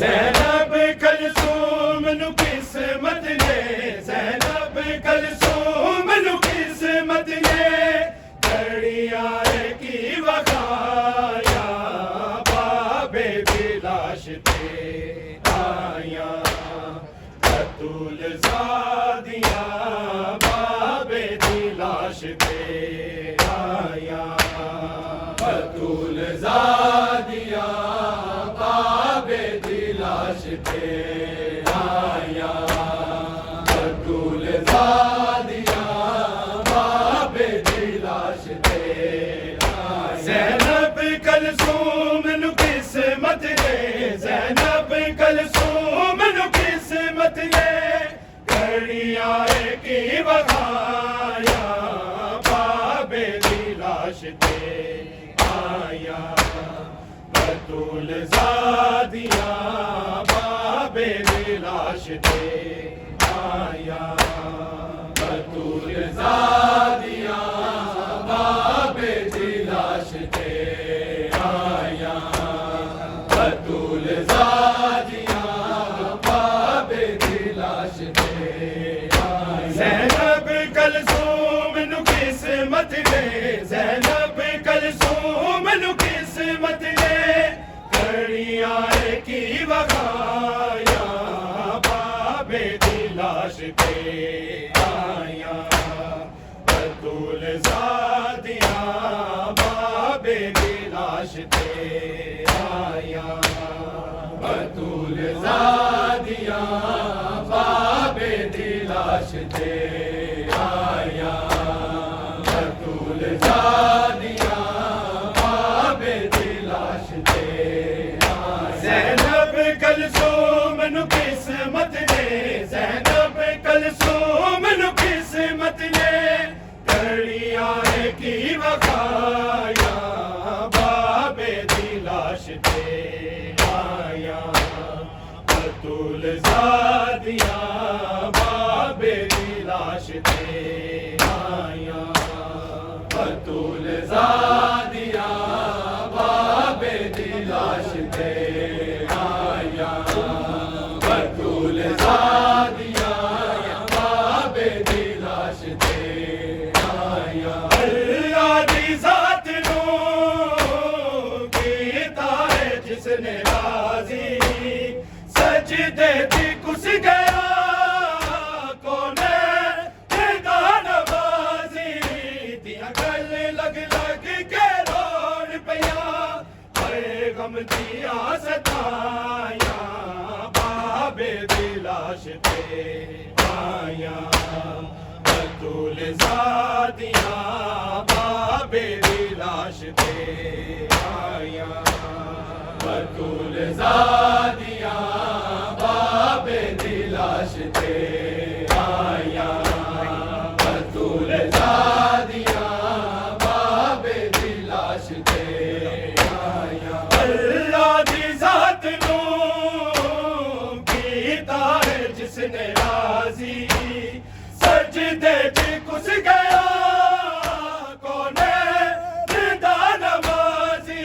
ज़ैनब कलसूम नु किस्मत ने, ज़ैनब कलसूम नु किस्मत ने घड़ियां की वखाया बाबे दी लाश ते आया बतूल ज़ादिया बाबे दी लाश ते आया बतूल ज़ादिया बाबे दी लाश ते आया बतूल ज़ादिया बाबे दी लाश ते आया ज़ैनब कलसूम नु किस्मत ने, ज़ैनब कलसूम नु किस्मत ने घड़ियां की वखाया बाबे दी लाश ते आया बतूल ज़ादिया बाबे दी लाश ते आया बतूल ज़ादिया बाबे दी लाश ते आया बतूल ज़ादिया बाबे दी लाश ते आया ज़ैनब कलसूम नु किस्मत ने, ज़ैनब कलसूम नु किस्मत ने घड़ियां की वखाया बाबे दी लाश ते आया बतूल ज़ादिया बाबे दी लाश ते आया बतूल ज़ादिया बाबे दी लाश ते आया बतूल ज़ादिया बाबे दी लाश ते आया ज़ैनब कलसूम नु किस्मत ने, ज़ैनब कलसूम नु किस्मत ने घड़ियां की वखाया बाबे दी लाश ते आया बतूल ज़ादिया बाबे दी लाश ते आया बतूल ज़ादिया बाबे दी लाश ते आया बतूल ज़ादिया बाबे दी लाश ते आया अल्लाह दी ज़ात नू कीता है जिसने राज़ी सजदे दी कुस गया कोने तेदा नवाज़ी दिया गल लग लग के रोन पिया गम दिया सताया बाबे दी लाश ते आया बतूल ज़ादिया बाबे दी लाश ते आया बतूल ज़ादिया बाबे दी लाश ते आया बतूल ज़ादिया बाबे दी लाश ते आया अल्लाह दी ज़ात नू कीता है जिसने राज़ी सजदे च कुस गया कोने तेदा नवाज़ी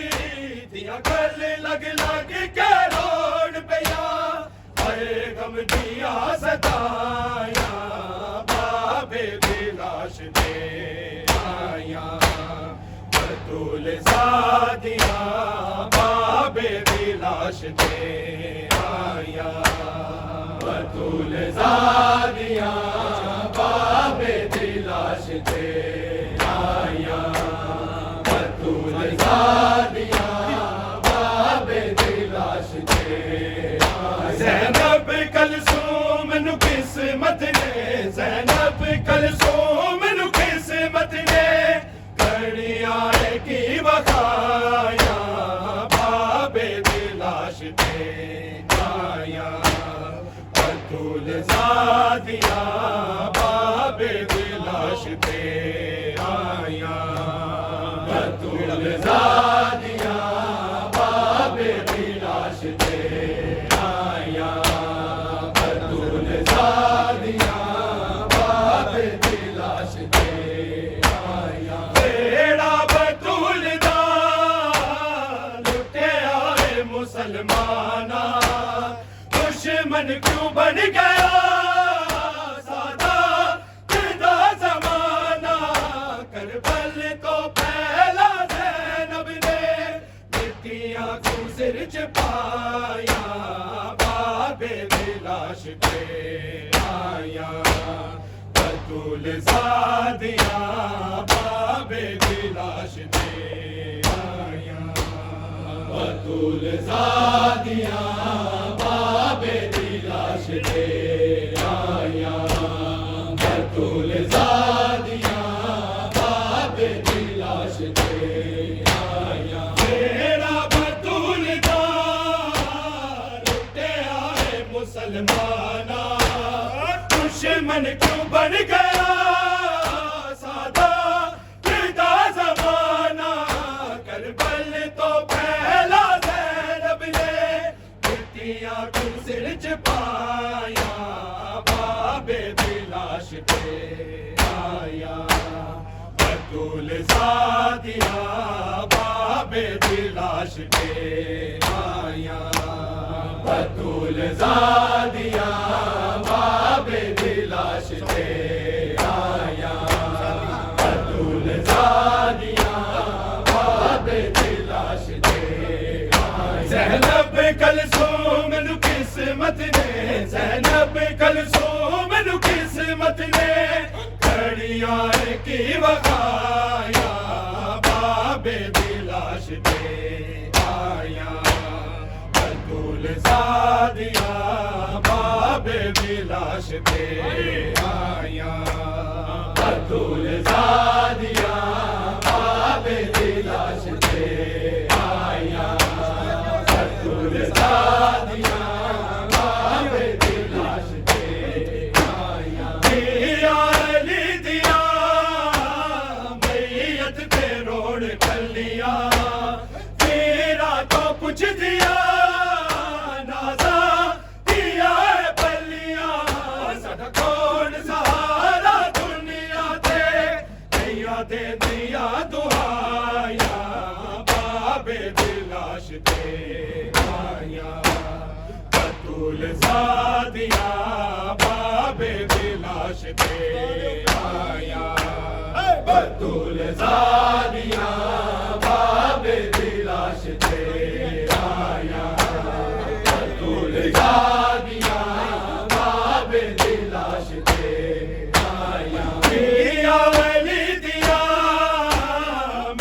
दिया गल लग लग के रोन पिया गम दिया सताया बाबे दी लाश ते आया बतूल ज़ादिया बाबे दी लाश ते आया बतूल ज़ादिया बाबे दी लाश ते आया बतूल ज़ादिया बाबे दी लाश ते आया ज़ैनब कलसूम नु किस्मत ने, ज़ैनब कलसूम नु किस्मत ने घड़ियां की वखाया बाबे दी लाश ते आया बतूल ज़ादिया बाबे दी लाश ते आया बतूल ज़ादिया बाबे दी लाश ते आया बतूल ज़ादिया बाबे दी लाश ते आया बेड़ा बतूल दा लुटिया है मुसलमान मुसलमाना, दुश्मन क्यों बन गया सादा जिंदा जमाना। करबल तो पहला ज़ैनब ने मिट्टियां क्यों सिर छुपाया, बाबे दी लाश पे आया। बतूल ज़ादिया बाबे दी लाश पे आया। बतूल ज़ादिया बाबे दी लाश पे आया। बतूल ज़ादिया बाबे दी लाश पे आया। मेरा बतूल दा लुटे आए मुसलमाना, दुश्मन क्यों बन गया सादा जिंदा जमाना। करबल तो पहला ज़ैनब ने मिट्टियां क्यों सिर छुपाया, बाबे दी लाश पे आया। बतूल ज़ादिया बाबे दी लाश पे आया। बतूल ज़ादिया बाबे दी लाश पे आया। बतूल ज़ादिया बाबे दी लाश पे आया। ज़ैनब कलसूम नु किस्मत ने, ज़ैनब कलसूम नु किस्मत ने घड़ियां की वखाया, बाबे दी लाश पे आया। बतूल ज़ादिया बाबे दी लाश पे आया। बतूल ज़ादिया बाबे दी लाश पे आया। बतूल ज़ादिया बाबे दी लाश पे आया। दिया अली दिया मैयत पे रोड खलिया, तेरा तो कुछ दिया नाज़ा दिया बलिया। साडा कौन सहारा दुनिया दे, नैया दे दिया दुआया, बाबे दी लाश पे आया। बतूल ज़ादिया बाबे दी लाश पे आया। बतूल ज़ादिया बाबे दी लाश पे आया। बतूल ज़ादिया बाबे दी लाश पे आया। दिया अली दिया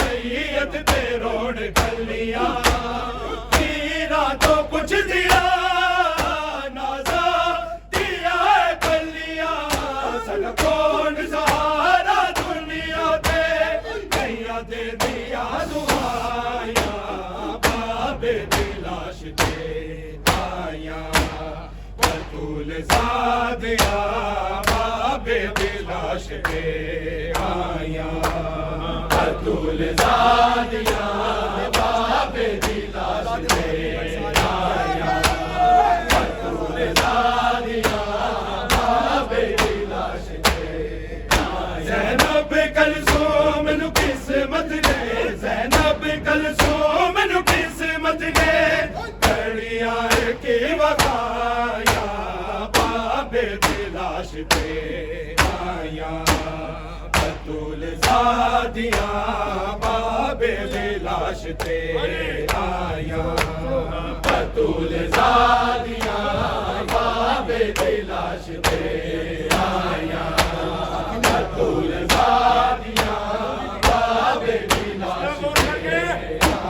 मैयत पे रोड खलिया, तेरा तो कुछ दिया नाज़ा दिया बलिया। साडा कौन सहारा दुनिया दे, नैया दे दिया दुआया, बाबे दी लाश पे आया। बतूल ज़ादिया बाबे दी लाश पे आया। बतूल ज़ादिया बाबे दी लाश पे आया। बतूल ज़ादिया बाबे दी लाश पे आया। ज़ैनब कलसूम नु किस्मत ने, ज़ैनब कलसूम नु किस्मत ने घड़ियां की वखाया, बाबे दी लाश पे आया। बतूल ज़ादिया बाबे दी लाश पे आया। बतूल ज़ादिया बाबे दी लाश पे आया। बतूल ज़ादिया बाबे दी लाश पे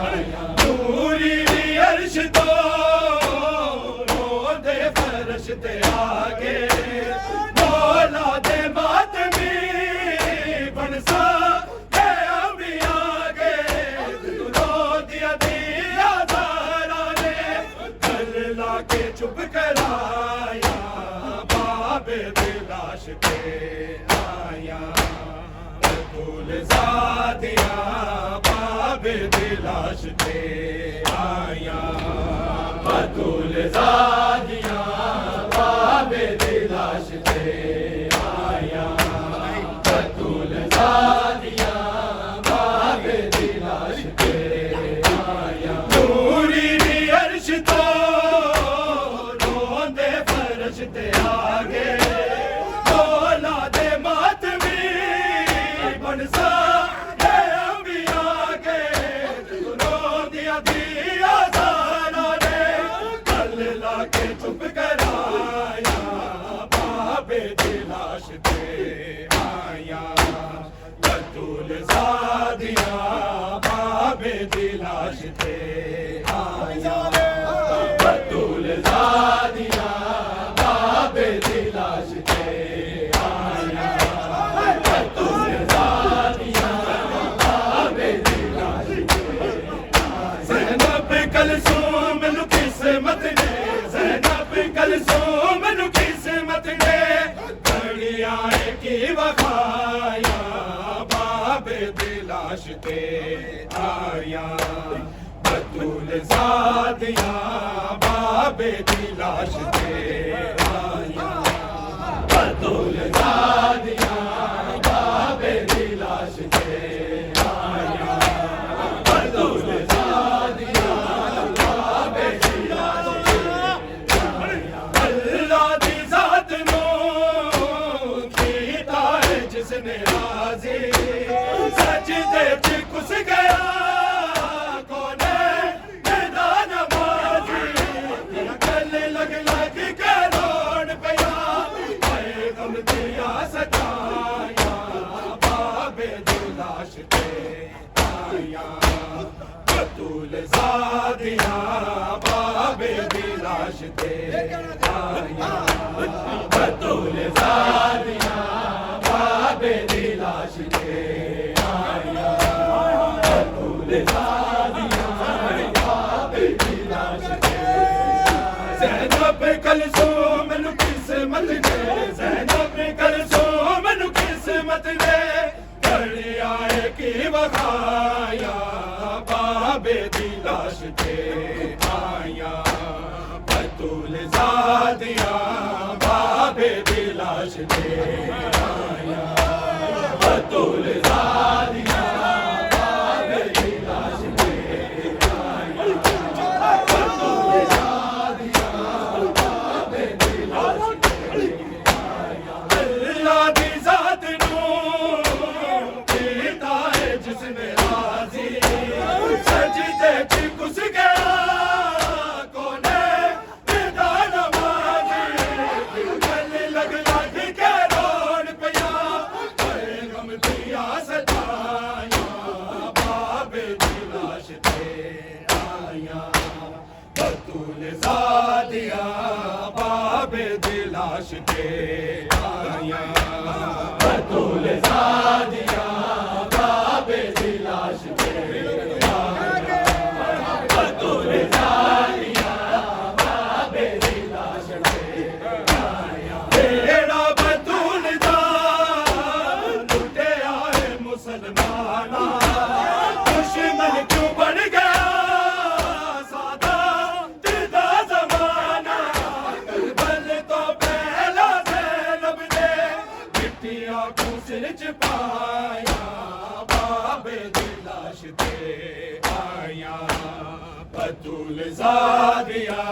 आया। नूरी दी अर्श तो रोदे फर्श ते आगे, मौला दे मातमी बनसा के अम्बिया गे। रो दिया दिया ज़ारा ने गल लाके चुप कराया, बाबे दी लाश पे आया। बतूल ज़ादिया बाबे दी लाश पे आया। बतूल ज़ादिया बाबे दी लाश पे आया। बतूल ज़ादिया बाबे दी लाश पे आया। नूरी दी अर्श तो चुप कराया बाबे दी लाश ते आया बतूल ज़ादिया बाबे दी लाश ते आया बतूल ज़ादिया बाबे दी लाश ते आया बतूल ज़ादिया बाबे दी लाश ते ज़ैनब कलसूम नु किस्मत ने ज़ैनब कलसूम नु किस्मत ने घड़िया की वखाया बाबे दी लाश ते आया बतूल ज़ादिया बाबे दी लाश ते आया बतूल ज़ादिया बाबे दी लाश ते आया बतूल ज़ादिया बाबे दी लाश ते आया अल्लाह दी ज़ात नू कीता है जिसने राज़ी सजदे च घुस गया बतूल ज़ादिया बाबे दी लाश ते आया बतूल ज़ादिया बाबे दी लाश ते आया बतूल ज़ादिया बाबे दी लाश ते ज़ैनब कलसूम नु किस्मत ने ज़ैनब कलसूम नु किस्मत ने घड़िया की वखाया बाबे दी लाश ते आया बतूल ज़ादिया बाबे दी लाश ते आया बतूल ज़ादिया बाबे दी लाश ते आया बतूल ज़ादिया बाबे दी लाश ते आया अल्लाह दी ज़ात नू कीता है जिसने राज़ी सजदे च घुस गया कोने विदा नमाज़ी गल लग के रोन पिया गम दिया सताया बाबे दी लाश ते आया बतूल ज़ादिया बाबे दी लाश ते आया बतूल ज़ादिया बाबे दी लाश ते आया बतूल ज़ादिया बाबे दी लाश ते आया तेरा बतूल दा लुटिया है मुसलमाना दुश्मन क्यों बन गया सादा दिदा ज़माना करबल तो पहला ज़ैनब ने मिट्टियां को सिर च पाया बाबे दी लाश ते आया बतूल ज़ादिया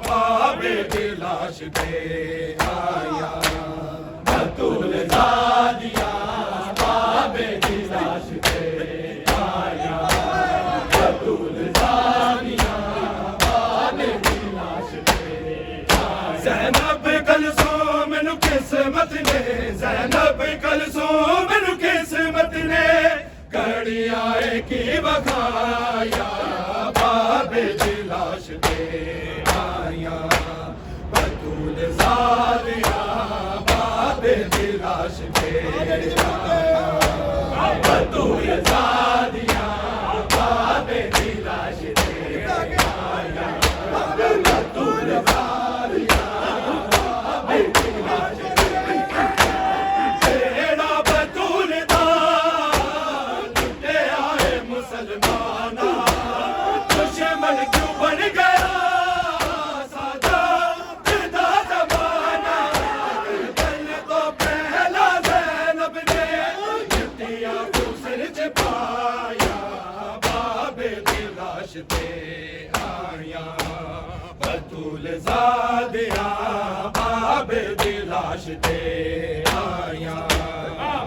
बाबे दी लाश ते आया बतूल ज़ादिया बाबे दी लाश ते आया बतूल ज़ादिया बाबे दी लाश ते आया ज़ैनब कलसूम नु किस्मत ने ज़ैनब कलसूम नु किस्मत ने घड़िया की वखाया बाबे दी लाश ते आया बतूल ज़ादिया बाबे दी लाश ते आया बतूल ज़ादिया बाबे दी लाश ते आया बतूल ज़ादिया बाबे दी लाश ते तेरा बतूल दा लुटिया है मुसलमाना दुश्मन क्यों बन गया सादा दिदा ज़माना करबल तो पहला ज़ैनब ने मिट्टियां को सिर च पाया बाबे दी लाश ते आया बतूल ज़ादिया बाबे दी लाश ते आया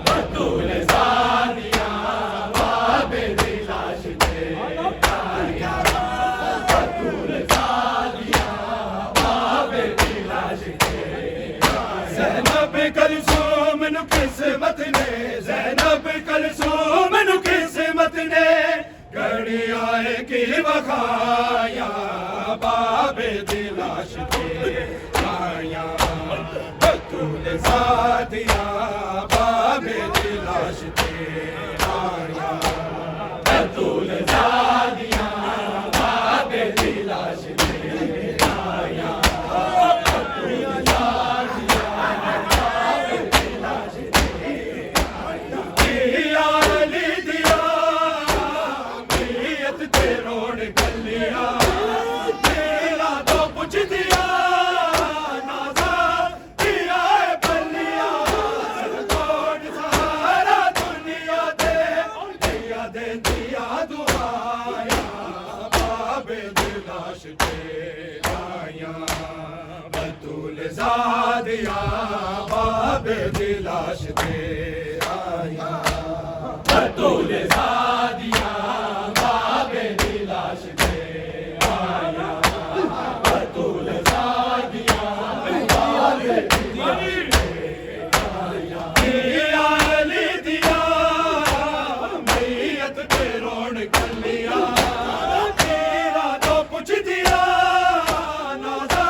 बतूल ज़ादिया बाबे दी लाश ते आया बतूल ज़ादिया बाबे वखाया बाबे दी लाश ते आया बतूल ज़ादिया बाबे दी लाश ते आया बतूल ज़ादिया बाबे दी लाश ते आया बतूल ज़ादिया बाबे दी लाश ते आया दिया अली दिया मीयत ते रोण गलिया तेरा तो पुछ दिया नाज़ा दिया बलिया सरकोट सहारा दुनिया दे दिया दुआया बाबे दी लाश ते आया बतूल ज़ादिया बाबे दी लाश ते आया बतूल ज़ादिया बाबे दी लाश ते आया बतूल ज़ादिया बाबे दी लाश ते आया दिया अली दिया मैयत ते रोण गलिया तेरा तो पुछ दिया नाज़ा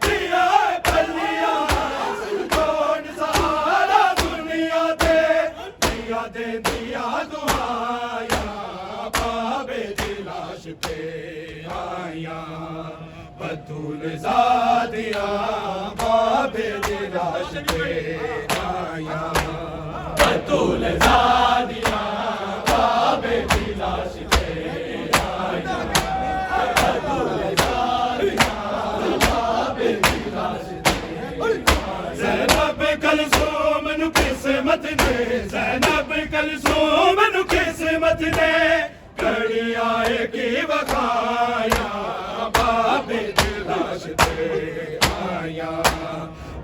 दिया बलिया सरकोट सहारा दुनिया दे दिया दुआया बाबे दी लाश पे आया बतूल ज़ादिया बाबे दी लाश पे आया बतूल ज़ादिया बाबे दी लाश पे आया बतूल ज़ादिया बाबे दी लाश पे ज़ैनब कलसूम नु किस्मत ने ज़ैनब कलसूम नु किस्मत ने घड़ी आए की वखाया बाबे दी लाश ते आया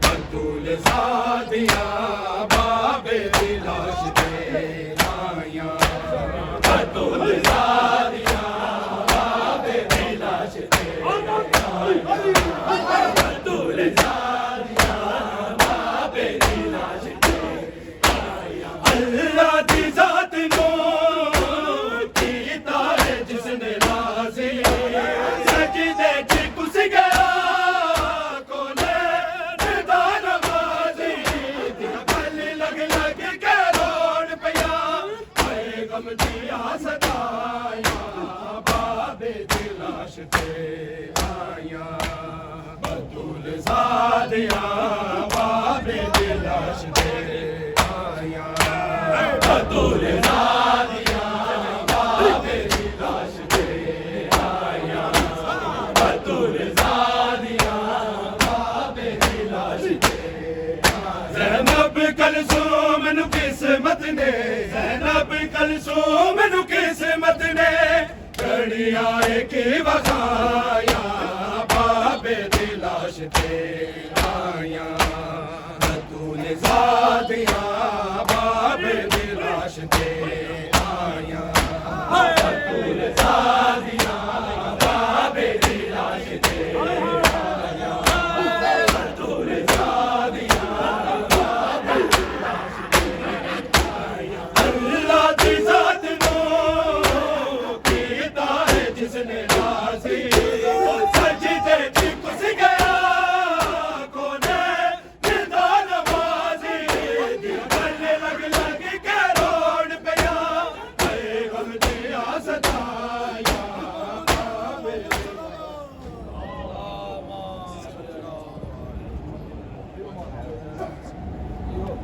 बतूल ज़ादिया बाबे दी लाश ते आया बतूल ज़ादिया बाबे दी लाश ते आया बतूल ज़ादिया बाबे दी लाश ते आया अल्लाह दी ज़ात नो कीता है जिसने राज़ी सजदे च घुस गया कोले निदा नवाज़ी दिया गल लग के रोण पिया हाय गम दिया सताया बाबे दी लाश ते आया बतूल ज़ादिया बाबे दी लाश ते आया बतूल ज़ादिया बाबे दी लाश ते आया बतूल ज़ादिया बाबे दी लाश ते ज़ैनब कलसूम नु किस्मत ने ज़ैनब कलसूम नु किस्मत ने घड़ी आए की वखाया बाबे दी लाश ते आया बतूल ज़ादिया बाबे दी लाश ते आया बतूल ज़ादिया बाबे दी लाश ते आया बतूल ज़ादिया बाबे दी लाश ते आया अल्लाह दी ज़ात नो कीता है जिसने